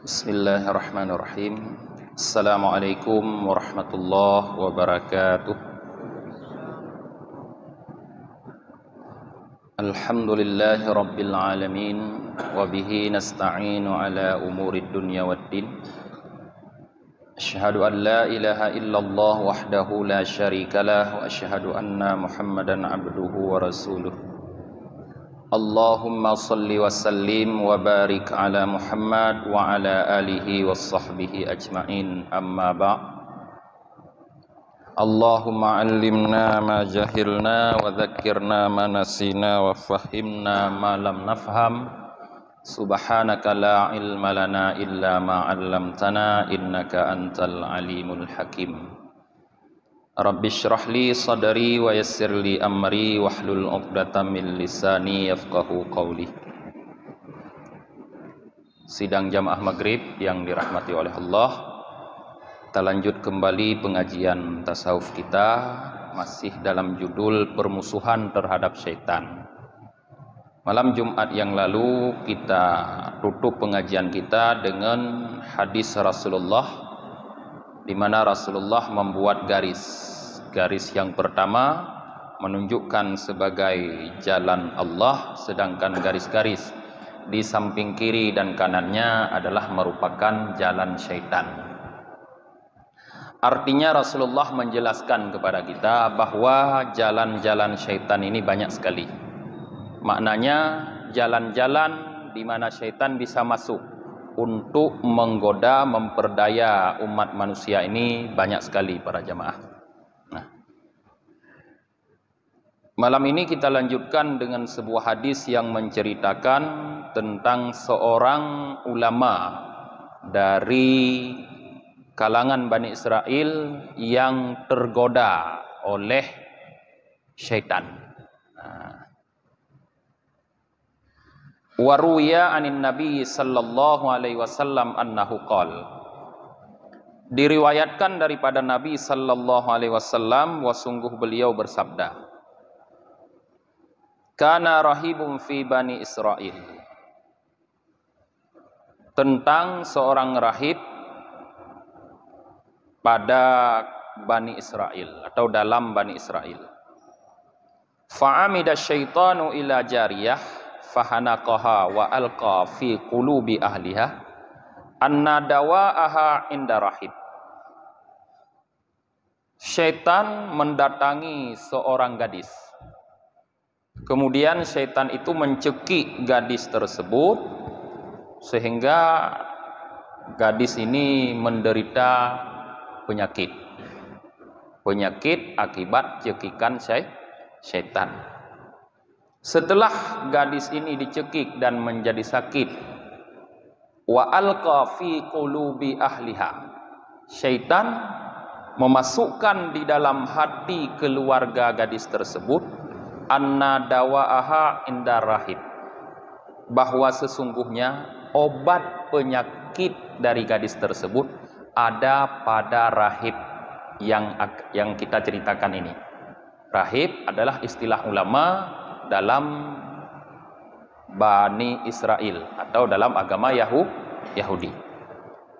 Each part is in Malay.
Bismillahirrahmanirrahim. Assalamualaikum warahmatullahi wabarakatuh. Alhamdulillahi rabbil alamin. Wabihi nasta'inu ala umurid dunya waddin. Asyhadu an la ilaha illallah wahdahu la syarikalah. Wa asyhadu anna muhammadan abduhu wa rasuluh. Allahumma salli wa sallim wa barik ala Muhammad wa ala alihi wa sahbihi ajma'in, amma ba' Allahumma allimna ma jahilna wa dhakkirna ma nasina wa fahimna ma lam nafham. Subhanaka la ilma lana illa ma 'allamtana innaka antal alimul hakim. Rabbi syrah li sadri wa yassir li amri wahlul 'uqdatam min lisani yafqahu qawli. Sidang jamaah maghrib yang dirahmati oleh Allah, kita lanjut kembali pengajian tasawuf kita, masih dalam judul permusuhan terhadap syaitan. Malam Jumat yang lalu kita tutup pengajian kita dengan hadis Rasulullah, di mana Rasulullah membuat garis yang pertama menunjukkan sebagai jalan Allah, sedangkan garis-garis di samping kiri dan kanannya adalah merupakan jalan syaitan. Artinya Rasulullah menjelaskan kepada kita bahwa jalan-jalan syaitan ini banyak sekali. Maknanya jalan-jalan di mana syaitan bisa masuk untuk menggoda, memperdaya umat manusia ini banyak sekali para jamaah. Nah, malam ini kita lanjutkan dengan sebuah hadis yang menceritakan tentang seorang ulama dari kalangan Bani Israel yang tergoda oleh syaitan. Waruya anin Nabi sallallahu alaihi wasallam annahu qala, diriwayatkan daripada Nabi sallallahu alaihi wasallam, wasungguh beliau bersabda, kana rahibun fi Bani Israel, tentang seorang rahib pada Bani Israel atau dalam Bani Israel. Fa'amida syaitanu ila jariyah fahanaqaha wa alqa fi qulubi ahliha anna dawa'aha inda rahib. Syaitan mendatangi seorang gadis. Kemudian syaitan itu mencekik gadis tersebut sehingga gadis ini menderita penyakit akibat cekikan syaitan. Setelah gadis ini dicekik dan menjadi sakit, wa alqa fi qulubi ahliha, syaitan memasukkan di dalam hati keluarga gadis tersebut anna dawa'aha indar rahib, bahwa sesungguhnya obat penyakit dari gadis tersebut ada pada rahib yang kita ceritakan ini. Rahib adalah istilah ulama dalam Bani Israel atau dalam agama Yahudi.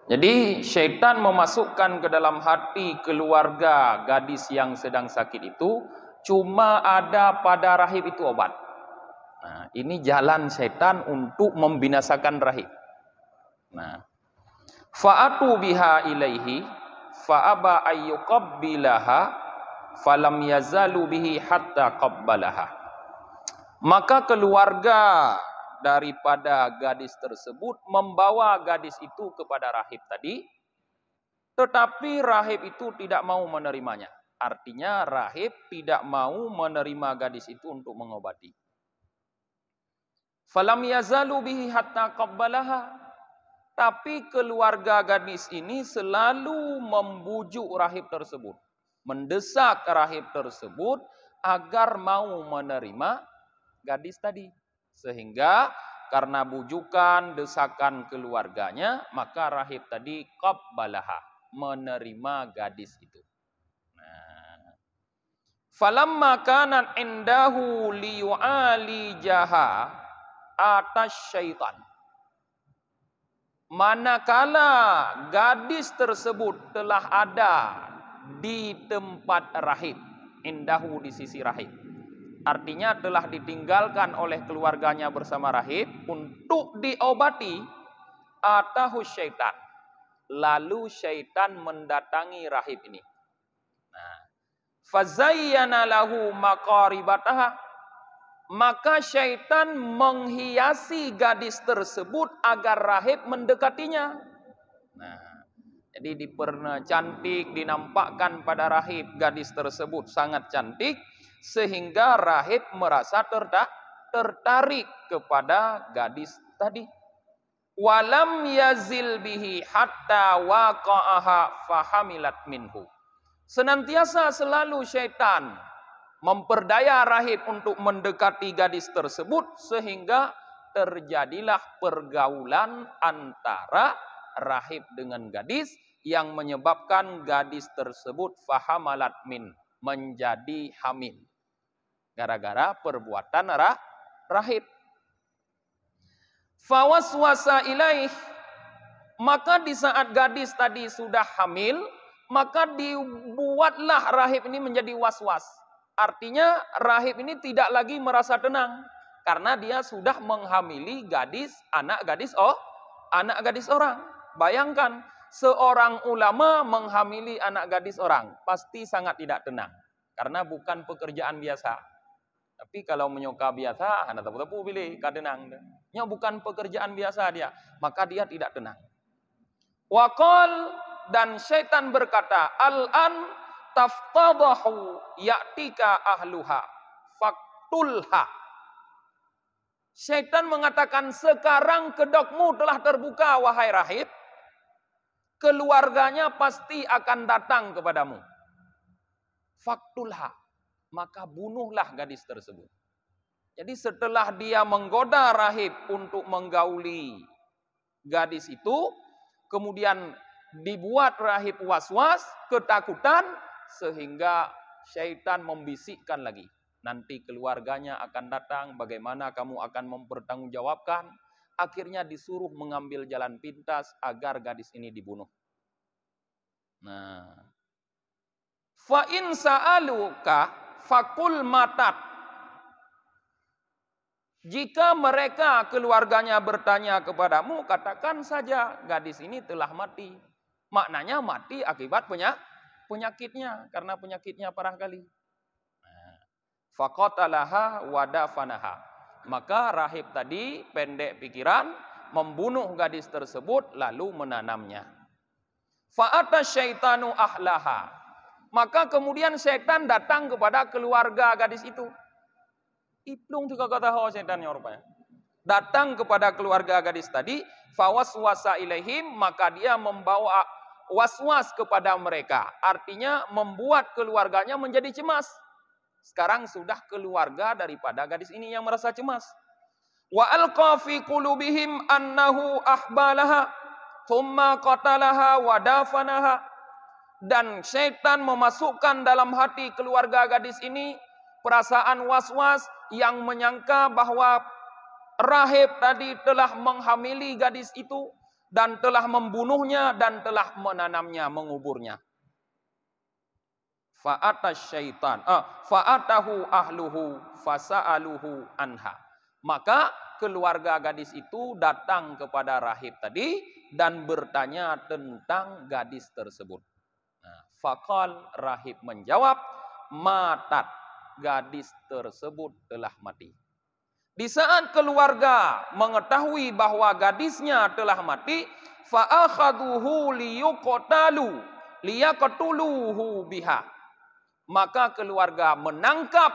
Jadi syaitan memasukkan ke dalam hati keluarga gadis yang sedang sakit itu cuma ada pada rahib itu obat. Nah, ini jalan syaitan untuk membinasakan rahib. Nah, fa'atu biha ilaihi fa'aba ayyuqabbilaha falam yazalu bihi hatta qabbalaha. Maka keluarga daripada gadis tersebut membawa gadis itu kepada rahib tadi, tetapi rahib itu tidak mau menerimanya. Artinya rahib tidak mau menerima gadis itu untuk mengobati. Falam yazalu bihi hatta qabbalaha. Tapi keluarga gadis ini selalu membujuk rahib tersebut, mendesak rahib tersebut agar mau menerima gadis tadi. Sehingga karena bujukan, desakan keluarganya, maka rahib tadi qabbalaha, menerima gadis itu. Nah, falamma kanat indahu liyu'ali jaha atas syaitan. manakala gadis tersebut telah ada di tempat rahib, indahu di sisi rahib. Artinya telah ditinggalkan oleh keluarganya bersama rahib untuk diobati, atahu syaitan. Lalu syaitan mendatangi rahib ini. Nah, fazayyana lahu maqaribataha. Maka syaitan menghiasi gadis tersebut agar rahib mendekatinya. Nah, jadi cantik, dinampakkan pada rahib gadis tersebut sangat cantik, sehingga rahib merasa tertarik kepada gadis tadi. Walam yazil bihi hatta waqa'aha fahamilat minhu. Senantiasa selalu syaitan memperdaya rahib untuk mendekati gadis tersebut, sehingga terjadilah pergaulan antara rahib dengan gadis yang menyebabkan gadis tersebut fahamalat min, menjadi hamil gara-gara perbuatan rahib. Fawaswasa ilaih, maka di saat gadis tadi sudah hamil, maka dibuatlah rahib ini menjadi was-was. Artinya rahib ini tidak lagi merasa tenang karena dia sudah menghamili anak gadis orang. Bayangkan seorang ulama menghamili anak gadis orang, pasti sangat tidak tenang karena bukan pekerjaan biasa. Tapi kalau menyoka biasa, anak tapu-tapu pilih kadenang. Nya bukan pekerjaan biasa dia, maka dia tidak tenang. Waqal, dan syaitan berkata, al-an taftadahu ya'tika ahluha faktulha. Syaitan mengatakan, sekarang kedokmu telah terbuka wahai rahib, keluarganya pasti akan datang kepadamu. Faktulha, maka bunuhlah gadis tersebut. Jadi setelah dia menggoda rahib untuk menggauli gadis itu, kemudian dibuat rahib was-was, ketakutan, sehingga syaitan membisikkan lagi. Nanti keluarganya akan datang, bagaimana kamu akan mempertanggungjawabkan. Akhirnya disuruh mengambil jalan pintas agar gadis ini dibunuh. Nah, fa in sa'aluka fakul matat. Jika mereka keluarganya bertanya kepadamu, katakan saja gadis ini telah mati. Maknanya mati akibat penyakitnya, karena penyakitnya parah kali. Faqatalaha wa dafanaha. Maka rahib tadi pendek pikiran, membunuh gadis tersebut lalu menanamnya. Fa'ata syaitanu ahlaha. Maka kemudian syaitan datang kepada keluarga gadis itu. Iplung juga kata syaitannya rupanya. Datang kepada keluarga gadis tadi, fawaswasa ilaihim, maka dia membawa was-was kepada mereka. Artinya membuat keluarganya menjadi cemas. Sekarang sudah keluarga daripada gadis ini yang merasa cemas. Wa alqa fi qulubihim annahu ahbalaha thumma qatalaha wa dafanaha. Dan syaitan memasukkan dalam hati keluarga gadis ini perasaan was-was yang menyangka bahwa rahib tadi telah menghamili gadis itu dan telah membunuhnya dan telah menanamnya, menguburnya. Fa'atahu ahluhu fasa'aluhu anha. Maka keluarga gadis itu datang kepada rahib tadi dan bertanya tentang gadis tersebut. Nah, faqal, rahib menjawab, matat, gadis tersebut telah mati. Di saat keluarga mengetahui bahwa gadisnya telah mati, fa'akhaduhu liyaqtuluhu biha. Maka keluarga menangkap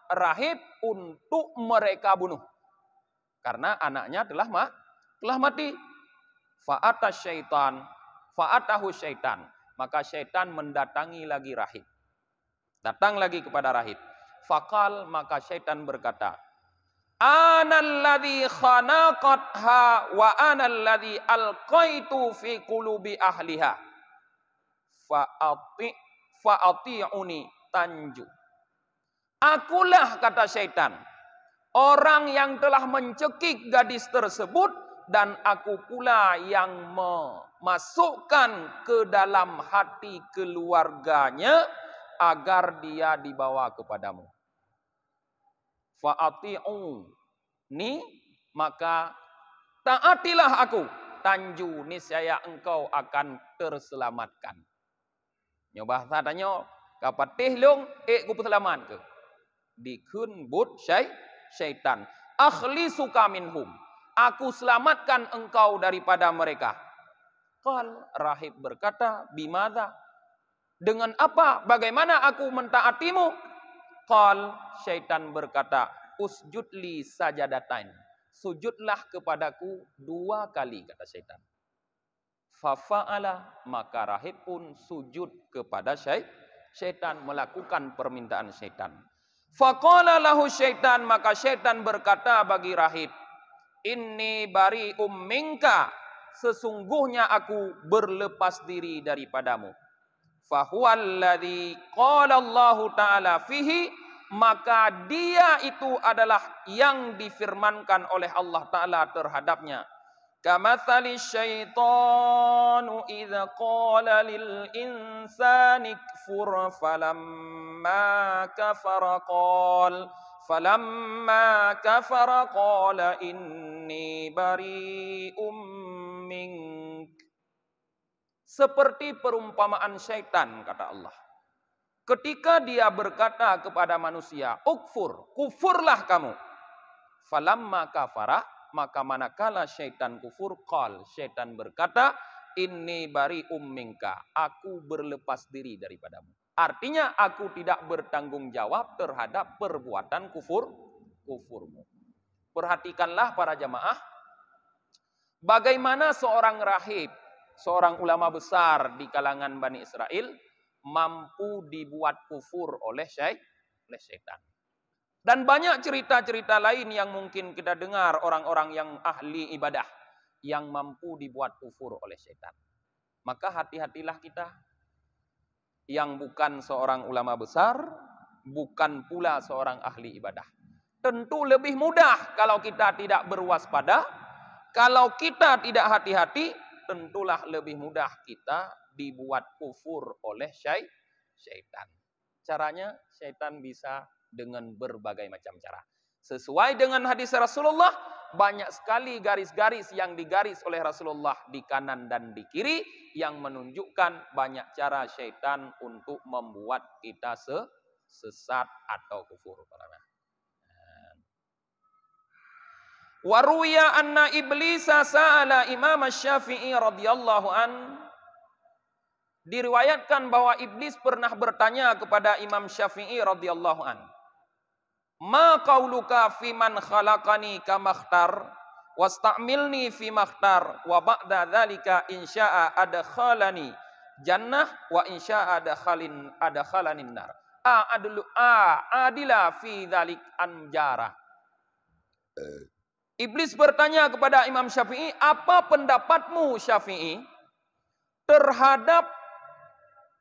rahib untuk mereka bunuh. Karena anaknya telah mati. Fa'atahu syaitan. Maka syaitan mendatangi lagi rahib. Datang lagi kepada rahib. Faqal, maka syaitan berkata, analladzi khanaqatha wa analladzi alqaitu fi qulubi ahliha. Fa'ati'uni tanju. Akulah, kata syaitan, orang yang telah mencekik gadis tersebut dan aku pula yang memasukkan ke dalam hati keluarganya agar dia dibawa kepadamu. Fa'ati'u ni, maka taatilah aku, tanju niscaya engkau akan terselamatkan. Nyoba tanya kapatih long ku selamat ke. Dikun but syaitan. Akhlisuka minhum. Aku selamatkan engkau daripada mereka. Qal, rahib berkata, bimadza? Dengan apa? Bagaimana aku mentaatimu? Qal, syaitan berkata, usjudli sajadatain. Sujudlah kepadaku 2 kali, kata syaitan. Fafa'ala, maka rahib pun sujud kepada syaitan, melakukan permintaan syaitan. Faqala lahu syaitan, maka syaitan berkata bagi rahib, inni bari'um minka, sesungguhnya aku berlepas diri daripadamu. Fahuwallazi qala Allah Ta'ala fihi, maka dia itu adalah yang difirmankan oleh Allah Ta'ala terhadapnya. Kamatsali syaitanu idza qala lil insani kfur falamma kafara qala inni bari'um mink. Seperti perumpamaan syaitan, kata Allah. Ketika dia berkata kepada manusia, ukfur, kufurlah kamu. Falamma kafara, maka manakala syaitan kufur, qal, syaitan berkata, inni bari'um minka, aku berlepas diri daripadamu. Artinya aku tidak bertanggung jawab terhadap perbuatan kufurmu. Perhatikanlah para jamaah, bagaimana seorang rahib, seorang ulama besar di kalangan Bani Israel, mampu dibuat kufur oleh syaitan. Dan banyak cerita-cerita lain yang mungkin kita dengar orang-orang yang ahli ibadah yang mampu dibuat kufur oleh syaitan. Maka hati-hatilah kita yang bukan seorang ulama besar, bukan pula seorang ahli ibadah. Tentu lebih mudah kalau kita tidak berwaspada, kalau kita tidak hati-hati, tentulah lebih mudah kita dibuat kufur oleh syaitan. Caranya syaitan bisa dengan berbagai macam cara. Sesuai dengan hadis Rasulullah, banyak sekali garis-garis yang digaris oleh Rasulullah di kanan dan di kiri yang menunjukkan banyak cara syaitan untuk membuat kita sesat atau kufur. Waruya anna iblisa sa'ala Imam Syafi'i radhiyallahu an. Diriwayatkan bahwa iblis pernah bertanya kepada Imam Syafi'i radhiyallahu an. Ma qauluka fi man khalaqani kama khtar wasta'milni fi makhtar wa ba'da dzalika insya'a adkhalani jannah wa insya'a adkhalanin nar. Adila fi dzalik anjara. Iblis bertanya kepada Imam Syafi'i, apa pendapatmu Syafi'i terhadap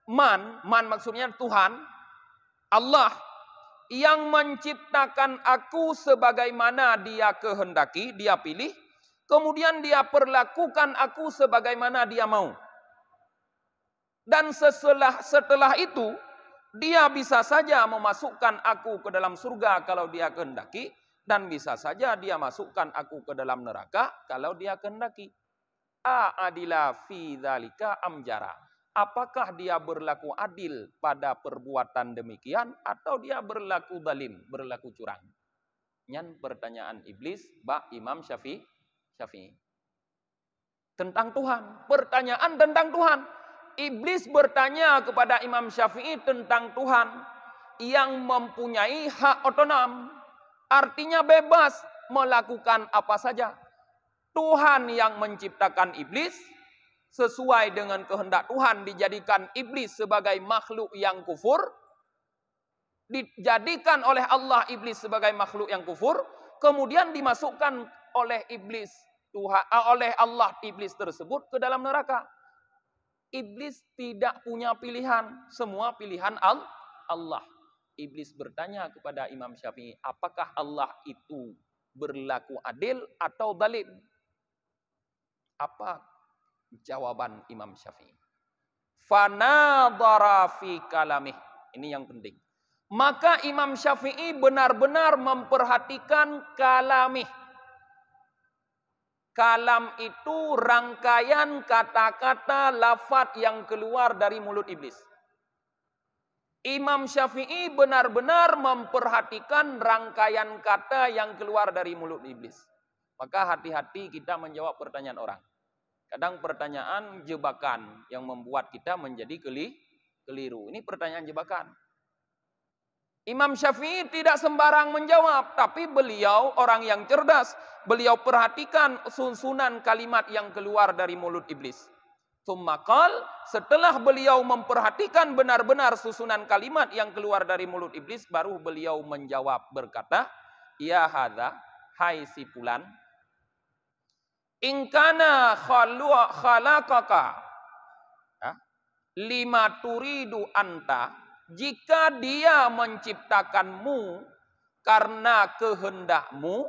man maksudnya Tuhan, Allah, yang menciptakan aku sebagaimana dia kehendaki, dia pilih, kemudian dia perlakukan aku sebagaimana dia mau. Dan setelah itu, dia bisa saja memasukkan aku ke dalam surga kalau dia kehendaki, dan bisa saja dia masukkan aku ke dalam neraka kalau dia kehendaki. Adila fi dzalika amjara. Apakah dia berlaku adil pada perbuatan demikian atau dia berlaku zalim, berlaku curang? Nyan pertanyaan iblis ba Imam Syafi'i. Tentang Tuhan, pertanyaan tentang Tuhan. Iblis bertanya kepada Imam Syafi'i tentang Tuhan yang mempunyai hak otonom. Artinya bebas melakukan apa saja. Tuhan yang menciptakan iblis, sesuai dengan kehendak Tuhan dijadikan iblis sebagai makhluk yang kufur. Dijadikan oleh Allah iblis sebagai makhluk yang kufur. Kemudian dimasukkan oleh iblis, oleh Allah iblis tersebut ke dalam neraka. Iblis tidak punya pilihan. Semua pilihan Allah. Iblis bertanya kepada Imam Syafi'i, apakah Allah itu berlaku adil atau zalim? Apa jawaban Imam Syafi'i? Fanadhara fi kalamih. Ini yang penting. Maka Imam Syafi'i benar-benar memperhatikan kalamih. Kalam itu rangkaian kata-kata lafaz yang keluar dari mulut iblis. Imam Syafi'i benar-benar memperhatikan rangkaian kata yang keluar dari mulut iblis. Maka hati-hati kita menjawab pertanyaan orang. Kadang pertanyaan jebakan yang membuat kita menjadi keliru. Ini pertanyaan jebakan. Imam Syafi'i tidak sembarang menjawab, tapi beliau orang yang cerdas. Beliau perhatikan susunan kalimat yang keluar dari mulut iblis. Tsumma setelah beliau memperhatikan benar-benar susunan kalimat yang keluar dari mulut iblis, baru beliau menjawab berkata, "Ya hadza, hai si fulan, in kana khalaqaka lima turidu anta." Jika dia menciptakanmu karena kehendakmu,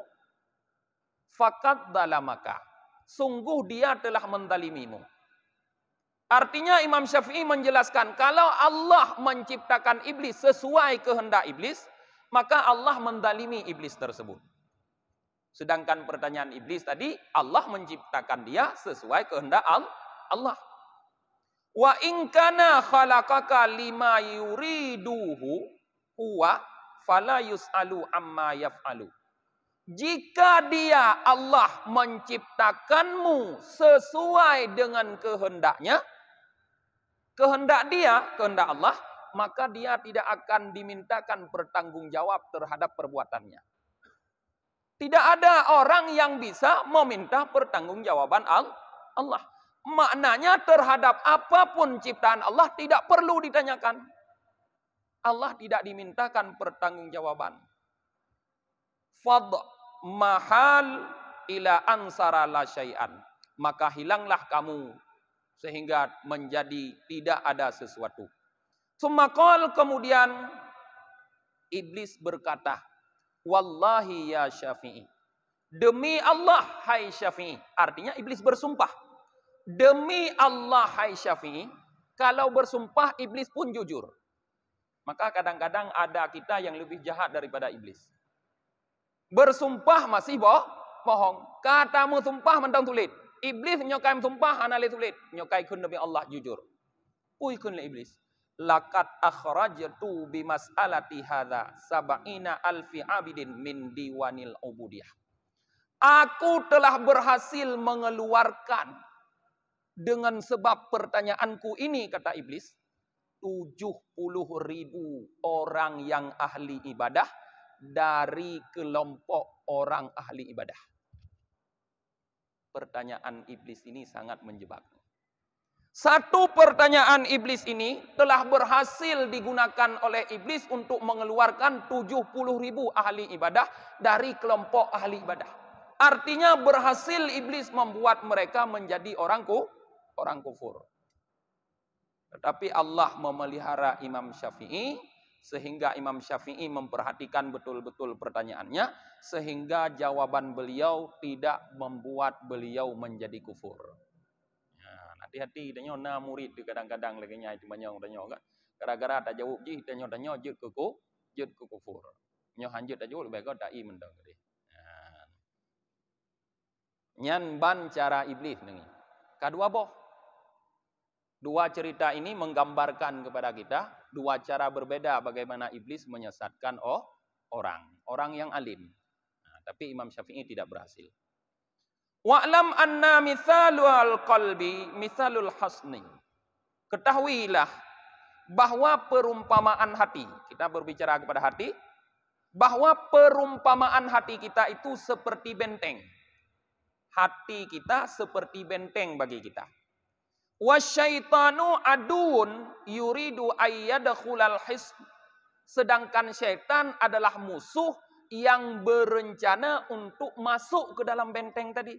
fakat dalamaka, sungguh dia telah mendalimimu. Artinya Imam Syafi'i menjelaskan, kalau Allah menciptakan iblis sesuai kehendak iblis, maka Allah mendalimi iblis tersebut. Sedangkan pertanyaan iblis tadi, Allah menciptakan dia sesuai kehendak Allah. Wa in kana khalaqaka lima yuriduhu huwa fala yus'alu amma yaf'alu. Jika dia Allah menciptakanmu sesuai dengan kehendaknya, kehendak dia, kehendak Allah, maka dia tidak akan dimintakan pertanggungjawab terhadap perbuatannya. Tidak ada orang yang bisa meminta pertanggungjawaban Allah. Maknanya terhadap apapun ciptaan Allah tidak perlu ditanyakan. Allah tidak dimintakan pertanggungjawaban. Fad mahal ila ansara la syai'an. Maka hilanglah kamu sehingga menjadi tidak ada sesuatu. Sumakal kemudian iblis berkata, "Wallahi ya Syafi'i." Demi Allah hai Syafi'i. Artinya iblis bersumpah. Demi Allah hai Syafi'i, kalau bersumpah iblis pun jujur. Maka kadang-kadang ada kita yang lebih jahat daripada iblis. Bersumpah masih bohong. Katamu sumpah mentang tulit. Iblis nyokai sumpah anale tulit. Nyokai kun demi Allah jujur. Ui kun iblis. Laqad akhrajtu bimas'alati hadza sab'ina alfi abidin min diwanil ubudiyah. Aku telah berhasil mengeluarkan dengan sebab pertanyaanku ini, kata iblis, 70.000 orang yang ahli ibadah dari kelompok orang ahli ibadah. Pertanyaan iblis ini sangat menjebak. Satu pertanyaan iblis ini telah berhasil digunakan oleh iblis untuk mengeluarkan 70.000 ahli ibadah dari kelompok ahli ibadah. Artinya berhasil iblis membuat mereka menjadi orang kufur. Tetapi Allah memelihara Imam Syafi'i sehingga Imam Syafi'i memperhatikan betul-betul pertanyaannya sehingga jawaban beliau tidak membuat beliau menjadi kufur. Hati-hati tanya na murid kadang-kadang lagi nyai banyak tanya kan. Gara-gara tak jawab ji tanya jut ke kufur. Nyo hanjut tak jawab lebih kau dai mendang tadi. Nyan ban cara iblis nengi. Kedua boh. Dua cerita ini menggambarkan kepada kita dua cara berbeda bagaimana iblis menyesatkan orang yang alim. Tapi Imam Syafi'i tidak berhasil. Wa'lam anna mithalul qalbi mithalul hasni. Ketahuilah bahwa perumpamaan hati, kita berbicara kepada hati, bahwa perumpamaan hati kita itu seperti benteng. Hati kita seperti benteng bagi kita. Wasyaitanu adun yuridu ayyadkhulal hisn. Sedangkan syaitan adalah musuh yang berencana untuk masuk ke dalam benteng tadi.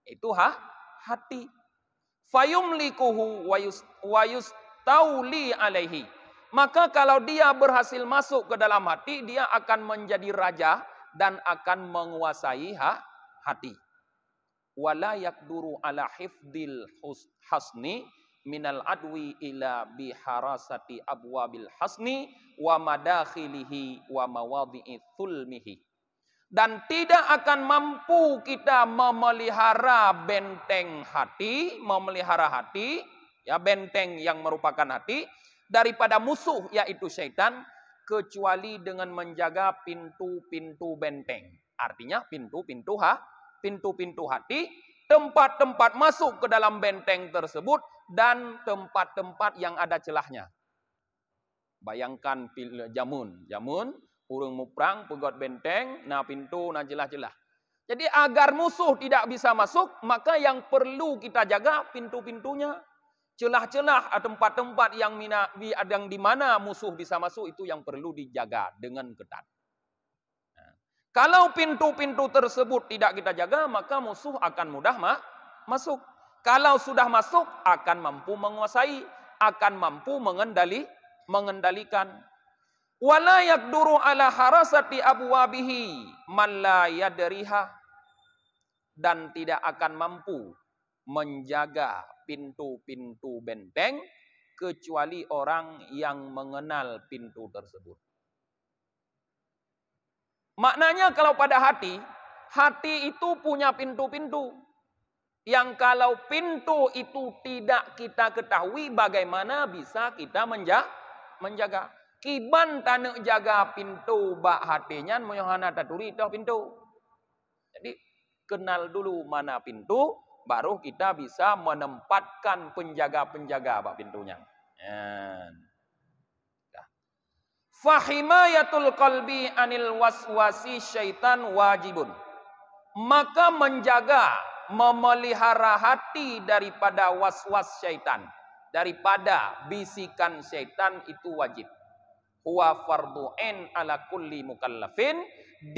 Itu hati. Fayumlikuhu wa yustauli alaihi. Maka kalau dia berhasil masuk ke dalam hati, dia akan menjadi raja dan akan menguasai hati. wala yaqduru ala hifdil hasni minal adwi ila biharasati abwabil hasni wa madakhilihi wa mawadhi'i thulmihi. Dan tidak akan mampu kita memelihara benteng hati, memelihara hati, ya benteng yang merupakan hati, daripada musuh yaitu syaitan, kecuali dengan menjaga pintu-pintu benteng. Artinya pintu-pintu hati, tempat-tempat masuk ke dalam benteng tersebut, dan tempat-tempat yang ada celahnya. Bayangkan jamun, burung muprang, pegot benteng, nah pintu, nah celah-celah. Jadi agar musuh tidak bisa masuk, maka yang perlu kita jaga pintu-pintunya. Celah-celah tempat-tempat yang di mana musuh bisa masuk, itu yang perlu dijaga dengan ketat. Nah, kalau pintu-pintu tersebut tidak kita jaga, maka musuh akan mudah masuk. Kalau sudah masuk, akan mampu menguasai, akan mampu mengendalikan. Wala yaqduru ala harasati abwabihi man la yadriha, dan tidak akan mampu menjaga pintu-pintu benteng kecuali orang yang mengenal pintu tersebut. Maknanya kalau pada hati itu punya pintu-pintu. Yang kalau pintu itu tidak kita ketahui, bagaimana bisa kita menjaga. Kiban tanuk jaga pintu bak hatinya moyohana taturi itu pintu. Jadi kenal dulu mana pintu, baru kita bisa menempatkan penjaga-penjaga bak pintunya. Fahimayatul qalbi anil waswasi syaitan wajibun. Maka menjaga, memelihara hati daripada waswas syaitan, daripada bisikan syaitan, itu wajib. Huwa fardhu'in ala kulli mukallafin,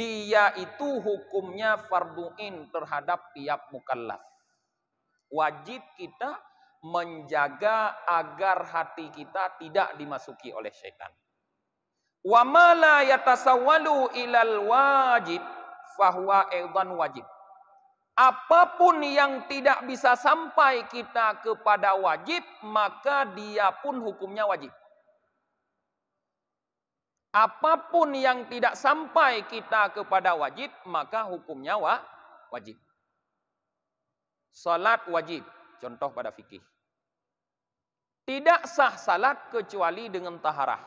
dia itu hukumnya fardhu'in terhadap tiap mukallaf. Wajib kita menjaga agar hati kita tidak dimasuki oleh syaitan. Wa ma la yatasawwalu ilal wajib fahuwa aidan wajib. Apapun yang tidak bisa sampai kita kepada wajib, maka dia pun hukumnya wajib. Apapun yang tidak sampai kita kepada wajib, maka hukumnya wajib. Salat wajib, contoh pada fikih. Tidak sah salat kecuali dengan taharah,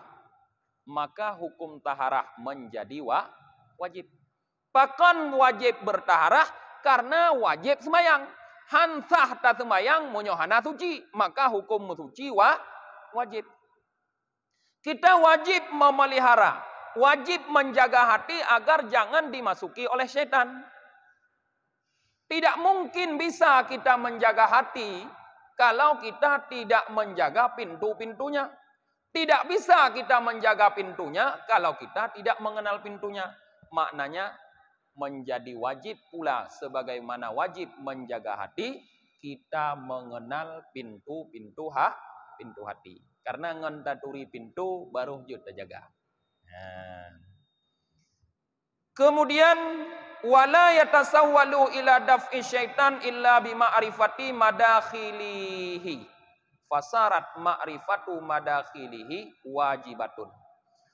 maka hukum taharah menjadi wajib. Bahkan wajib bertaharah karena wajib semayang. Hansah tak semayang monyohana suci, maka hukum suci wajib. Kita wajib memelihara, wajib menjaga hati agar jangan dimasuki oleh setan. Tidak mungkin bisa kita menjaga hati kalau kita tidak menjaga pintu-pintunya. Tidak bisa kita menjaga pintunya kalau kita tidak mengenal pintunya. Maknanya menjadi wajib pula, sebagaimana wajib menjaga hati, kita mengenal pintu-pintu hati. Karena ngentaturi pintu baru kita jaga. Kemudian wala yatasawwalu ila daf'i syaitan illa bima'rifati madakhilihi. Fasarat ma'rifatu madakhilihi wajibatun.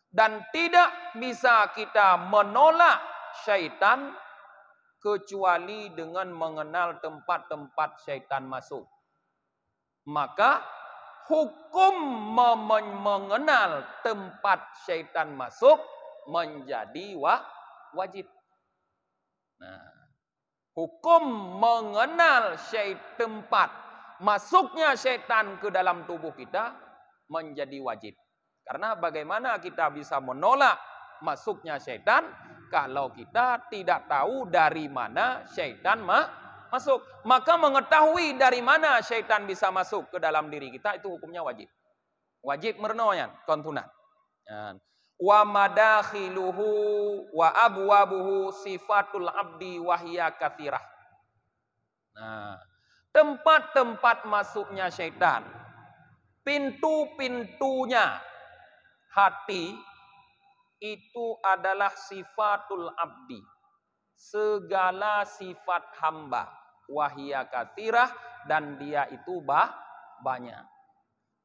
Dan tidak bisa kita menolak syaitan kecuali dengan mengenal tempat-tempat syaitan masuk. Maka hukum mengenal tempat syaitan masuk menjadi wajib. Nah, hukum mengenal tempat masuknya syaitan ke dalam tubuh kita menjadi wajib. Karena bagaimana kita bisa menolak masuknya syaitan kalau kita tidak tahu dari mana syaitan masuk? Maka mengetahui dari mana syaitan bisa masuk ke dalam diri kita, itu hukumnya wajib. Wajib mernoyan, kontunan. Wa madakhiluhu wa abwabuhu sifatul abdi wahya katsirah. Nah, tempat-tempat masuknya syaitan, pintu-pintunya hati, itu adalah sifatul abdi, segala sifat hamba. Wahia katsirah, dan dia itu banyak.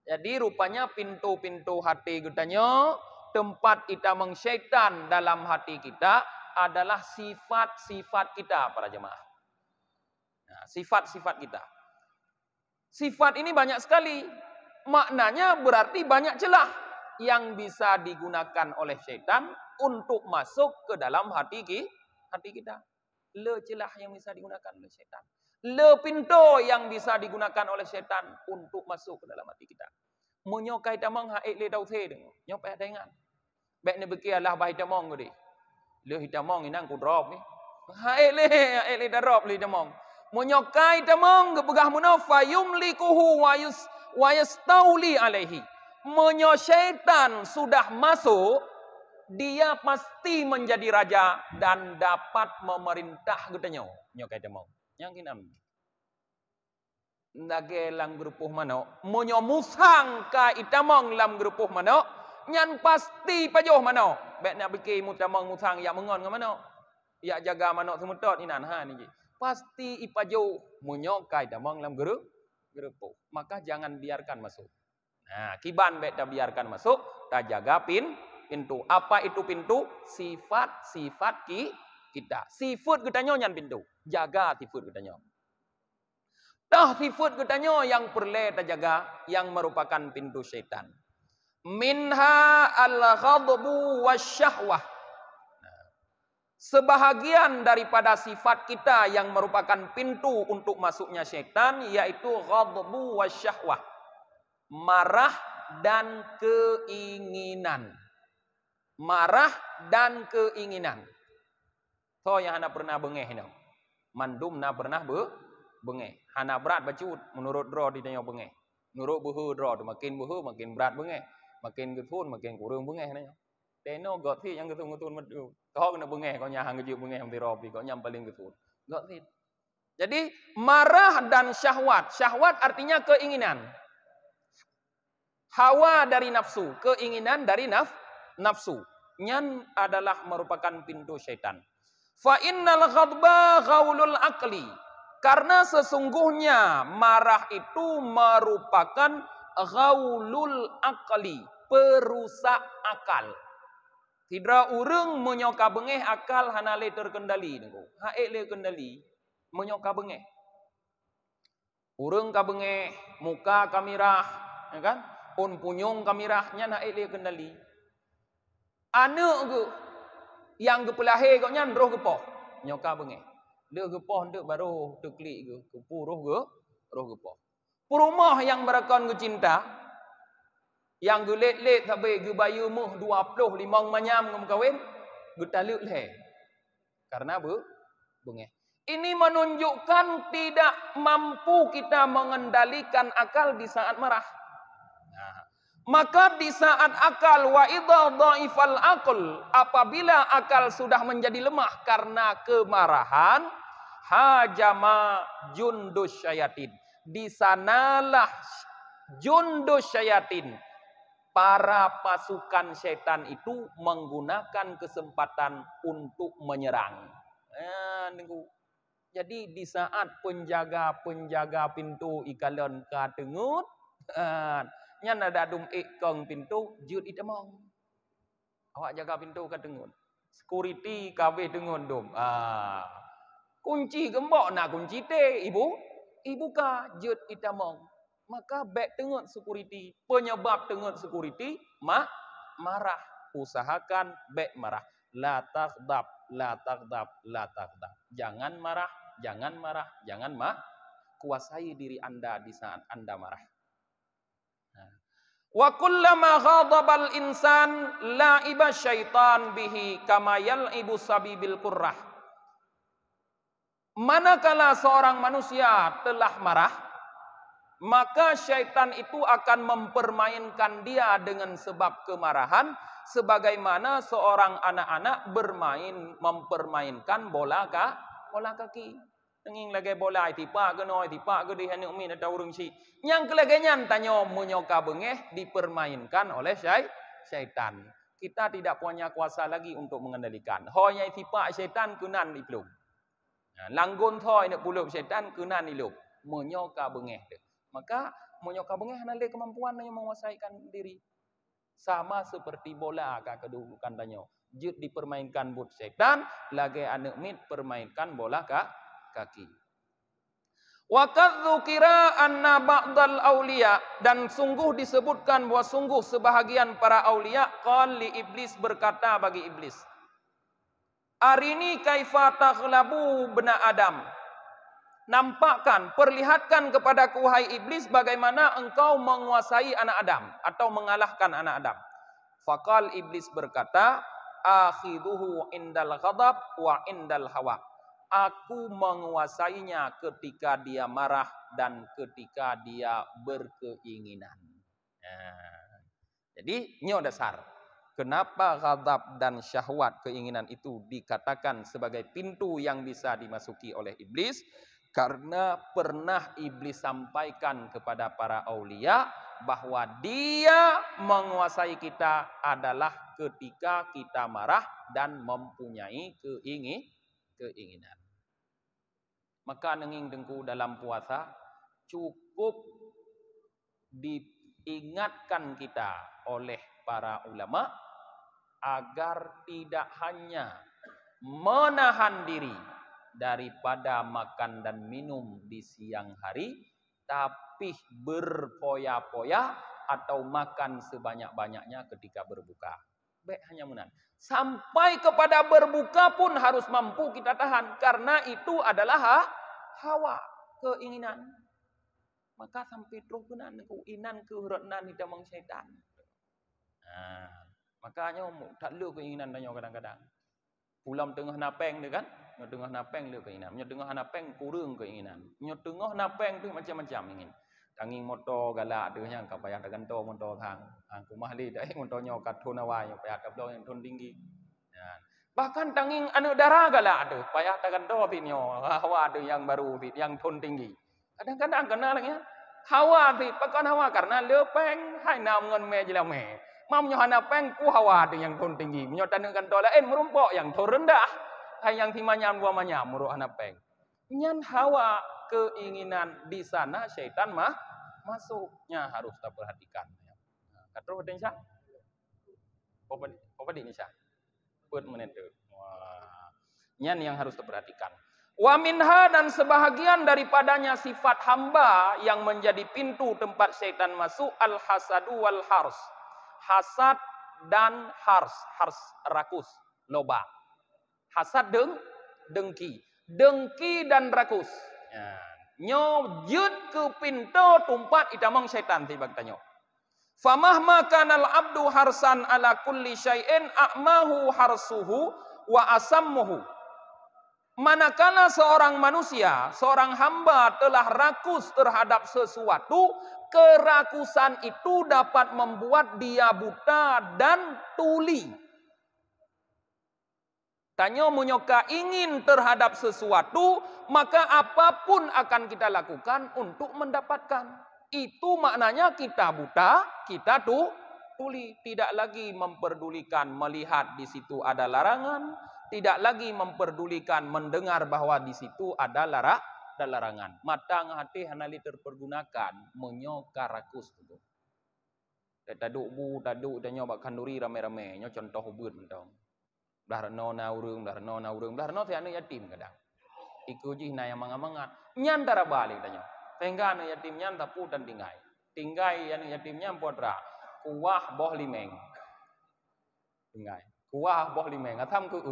Jadi rupanya pintu-pintu hati kitanya, tempat kita mengsyaitan dalam hati kita adalah sifat-sifat kita para jemaah. Nah, sifat-sifat kita. Sifat ini banyak sekali. Maknanya berarti banyak celah yang bisa digunakan oleh syaitan untuk masuk ke dalam hati kita. Le celah yang bisa digunakan oleh syaitan. Le pintu yang bisa digunakan oleh syaitan untuk masuk ke dalam hati kita. Menyokai tamang haik le dau the dengo. Nyopai dengan. Baik ne bekialah bai tamang gede. Le hitamang inang ku drop ni. Haik le drop le tamang. Menyokai tamang gebegah muno fayumlikuhu wa yastauli alaihi. Menyo syaitan sudah masuk, dia pasti menjadi raja dan dapat memerintah getanya. Nyokai tamang. Yang kinam. Nage lang grupuh mano, monyo musang ka itamong lam grupuh mano, nyan pasti pajoh mano. Bek nak beki mutamong musang ya mengon ke mano. Ya jaga mano semutot inan ha ni. Pasti ipajoh monyo ka itamong lam grupuh. Maka jangan biarkan masuk. Nah, kiban bek ta biarkan masuk, ta jaga pintu. Apa itu pintu? Sifat-sifat kita. Sifat getanyo nyan pintu. Jaga sifat getanyo. Dah sifat katanya yang perlu terjaga, yang merupakan pintu syaitan. Minha al-ghadbu wasyahwah. Sebahagian daripada sifat kita yang merupakan pintu untuk masuknya syaitan, yaitu ghadbu wasyahwah. Marah dan keinginan. Marah dan keinginan. So yang anda pernah bengeh ini. Mandum na pernah bengeh. Hana berat bacut menurut draw di tanya bengeh. Menurut buhu draw makin buhu makin berat bengeh. Makin getun makin kurang bengeh nanya. Teno got thi yang getun madu. Kau kena bengeh kau nyahang gejuk bengeh di robi kau nyam paling getun. Got thi. Jadi marah dan syahwat. Syahwat artinya keinginan. Hawa dari nafsu, keinginan dari nafsu. Nyan adalah merupakan pintu syaitan. Fa innal ghadba ghaulul aqli. Karena sesungguhnya marah itu merupakan ghaulul aqli, perusak akal. Tidra urang menyoka bengeh akal hanale terkendali niku. Haek le kendali menyoka bengeh. Urang ka bengeh, muka kamirah, ya kan? Un punyung kamirah nya haek le kendali. Anak ke yang gepelahe kok nyan roh gepoh, nyoka bengeh. Dia gepoh ndek baru teklik ke kepu roh gepoh. Rumah yang berakon ke cinta yang gelet-let sampai ge bayu muh 20 limang manyam ngam kawin getaluk le. Karena bengeh. Ini menunjukkan tidak mampu kita mengendalikan akal di saat marah. Nah, maka di saat akal wa idza dhaifal aql, apabila akal sudah menjadi lemah karena kemarahan, hajama jundus syayatin. Di sanalah jundus syayatin, para pasukan setan itu menggunakan kesempatan untuk menyerang. Jadi di saat penjaga pintu ikalon ka tengut, nyan ada dum ikong pintu jut itamong. Awak jaga pintu ka tengut. Security kabeh tengut dum. Kunci gembok nak kunci te ibu ka jut itamong. Maka baik tengut security, penyebab tengut security marah. Usahakan baik marah. La taghdab, la taghdab, la taghdab. Jangan marah, jangan marah, jangan kuasai diri Anda di saat Anda marah. Wa kullama ghadabal insan la'iba syaitan bihi kama yal'ibu sabibil qurrah. Manakala seorang manusia telah marah, maka syaitan itu akan mempermainkan dia dengan sebab kemarahan, sebagaimana seorang anak-anak mempermainkan bola kaki. Tenging lagi bola tipak ke noi tipak ke di hanuk min ada urang si. Yang kelegenyan tanyo menyoka bengeh dipermainkan oleh syaitan. Kita tidak punya kuasa lagi untuk mengendalikan. Honya tipak syaitan kunan diplum. Langgun thoi nak pulup syaitan kena nilup. Menyoka bengeh dia. Maka menyoka bengeh ada kemampuan yang menguasaikan diri. Sama seperti bola kedudukan tanya. Jut dipermainkan but syaitan, lagi anak mit permainkan bola kaki. Wa kadzukira anna ba'dal auliya, dan sungguh disebutkan bahwa sungguh sebahagian para aulia qal li iblis, berkata bagi iblis, arini kaifa taghlabu bena Adam, nampakkan, perlihatkan kepadaku wahai iblis bagaimana engkau menguasai anak Adam atau mengalahkan anak Adam. Faqal, iblis berkata, akhiduhu indal ghadab wa indal hawa. Aku menguasainya ketika dia marah dan ketika dia berkeinginan. Jadi nyo dasar. Kenapa ghadab dan syahwat, keinginan itu dikatakan sebagai pintu yang bisa dimasuki oleh iblis? Karena pernah iblis sampaikan kepada para aulia bahwa dia menguasai kita adalah ketika kita marah dan mempunyai keinginan. Maka nenging dengku dalam puasa cukup diingatkan kita oleh para ulama agar tidak hanya menahan diri daripada makan dan minum di siang hari, tapi berpoya-poya atau makan sebanyak-banyaknya ketika berbuka. Baik hanya menahan. Sampai kepada berbuka pun harus mampu kita tahan. Karena itu adalah hawa, keinginan. Maka sampai terus benar keinginan kehuratnan tidak meng syaitan. Makanya tak lu keinginan tanya kadang-kadang. Pulang tengah napeng dia kan? Nyo tengah napeng lu keinginan. Nyo tengah napeng kurang keinginan. Nyo tengah napeng tu macam-macam ingin. Tanging motor galak tu yang kau payah tekan to motor thang. Kumah li dah motornya kat thon awai payah tak yang thon tinggi. Bahkan tanging anu darah galak tu payah tekan to pinyo. Hawa tu yang baru yang thon tinggi. Kadang-kadang kena lagi hawa tu pakan hawa karena lepeng hai nam ngon me jela me. Mam nyo hanapeng ku hawa tu yang thon tinggi. Nyo tanekan to lain merumpok yang thon rendah. Hai yang timanyam dua manyam muruh hanapeng. Nyan hawa, keinginan di sana syaitan masuknya harus kita perhatikan. Kata apa Insya? Apa di Insya? Buat menit. Nyan yang harus diperhatikan. Wa minha, dan sebahagian daripadanya sifat hamba yang menjadi pintu tempat syaitan masuk, al hasadu wal hars. Hasad dan hars. Hars rakus, loba. Hasad dengki. Dengki dan rakus. Nyo jut ke pintu tempat itamang syaitan tiba tanya. Famahma kanal abdu harsan ala kulli syai'in a'mahu harsuhu wa asammuhu. Manakala seorang manusia, seorang hamba telah rakus terhadap sesuatu, kerakusan itu dapat membuat dia buta dan tuli. Tanya menyoka ingin terhadap sesuatu, maka apapun akan kita lakukan untuk mendapatkan. Itu maknanya kita buta, kita tuli. Tidak lagi memperdulikan melihat di situ ada larangan. Tidak lagi memperdulikan mendengar bahwa di situ ada larangan. Mata hati hanali terpergunakan menyoka rakus itu. Taduk bu, taduk dan nyoba kanduri rame-rame. Nyo contoh hubud mentong. Belah reno na urung. Belah reno tiada yatim kadang. Iku jih na yang mangat-mangat. Nyantara balik tanya. Sehingga anak yatim nyanta putan tinggai. Tinggai anak yatimnya podra. Kuah boh limeng. Tinggai. Kuah boh limeng. Atam ku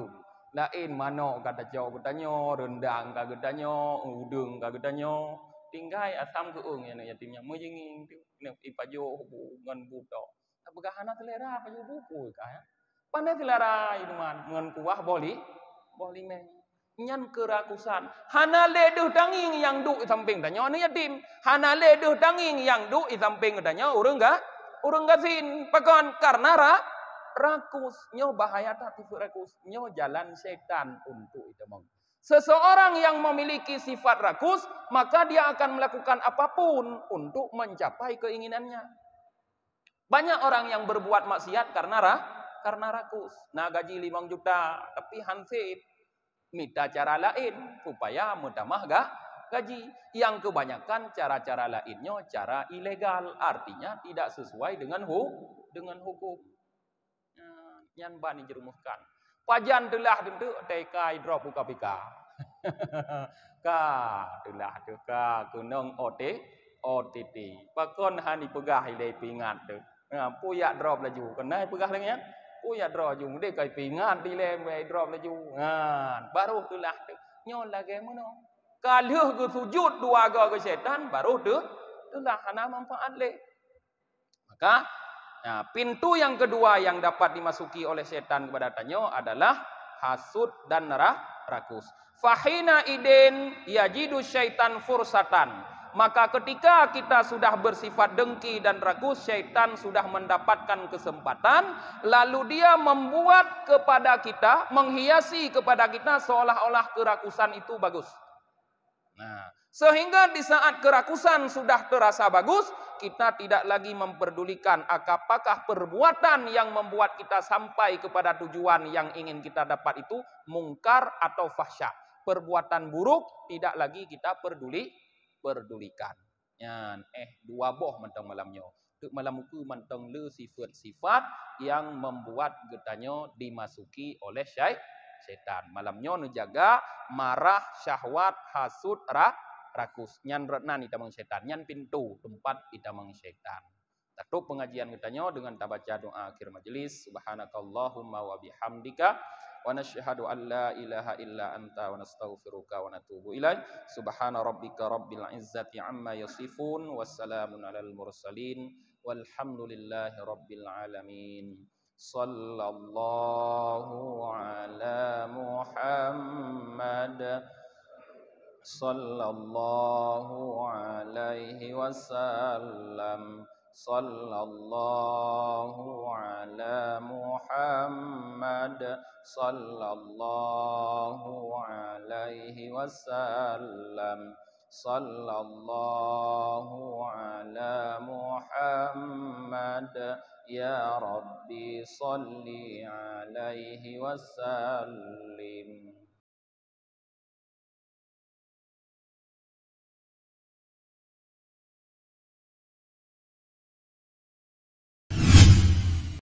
lain mano kata jauh ketanyo. Rendang kata ketanyo. Udung kata ketanyo. Tinggai atam ku anak yatimnya. Mujingin. Ipajo hubungan buto. Apakah anak selera pajo buku kah? Pandai selera inuman ngan kuah boli meng nyan kerakusan hana leduh danging yang duk di samping tanya ni yatim hana leduh danging yang duk di samping tanya urang gasin pakan karena rakus nyo bahaya tak rakus nyo jalan setan untuk itu mong. Seseorang yang memiliki sifat rakus maka dia akan melakukan apapun untuk mencapai keinginannya. Banyak orang yang berbuat maksiat karena rakus. Nah gaji 5 juta tapi hansip minta cara lain supaya mendamah gaji. Yang kebanyakan cara-cara lainnya cara ilegal, artinya tidak sesuai dengan hukum. Yan bani jerumuhkan. Pajan telah tentu tekai drop buka pika. Ka telah tu ka kunong OTT. Pakon hani pegah ile pingat tu. Puyak drop laju. Kenai pegah lagi ya? Puyak drop laju. Dia kai pingat dile drop laju. Baru telah tu. Nyon lagi mana? Kalau ke sujud dua ke syaitan baru tu telah hana manfaat le. Maka pintu yang kedua yang dapat dimasuki oleh syaitan kepada tanyo adalah hasud dan rakus. Fahina idin yajidu syaitan fursatan. Maka ketika kita sudah bersifat dengki dan rakus, syaitan sudah mendapatkan kesempatan, lalu dia membuat kepada kita, menghiasi kepada kita seolah-olah kerakusan itu bagus. Sehingga di saat kerakusan sudah terasa bagus, kita tidak lagi memperdulikan apakah perbuatan yang membuat kita sampai kepada tujuan yang ingin kita dapat itu mungkar atau fahsya. Perbuatan buruk tidak lagi kita perdulikan. Dua boh mentang malamnya. Tuk malam muka mentang le sifat-sifat yang membuat getanya dimasuki oleh syaitan. Malamnya menjaga marah, syahwat, hasud, rakus. Nyan retnan kita meng syaitan. Nyan pintu tempat kita meng syaitan. Tutup pengajian kitanya dengan baca doa akhir majelis. Subhanakallahumma wa bihamdika wa nashhadu an la ilaha illa anta wa nastaghfiruka wa natubu ilaik. Subhana rabbika rabbil izzati amma yasifun. Wassalamun alal mursalin. Walhamdulillahi rabbil alamin. Sallallahu ala Muhammad. Sallallahu alaihi wasallam. Sallallahu ala Muhammad. Sallallahu alaihi wasallam. Sallallahu ala Muhammad. Ya Rabbi salli alaihi wasallim.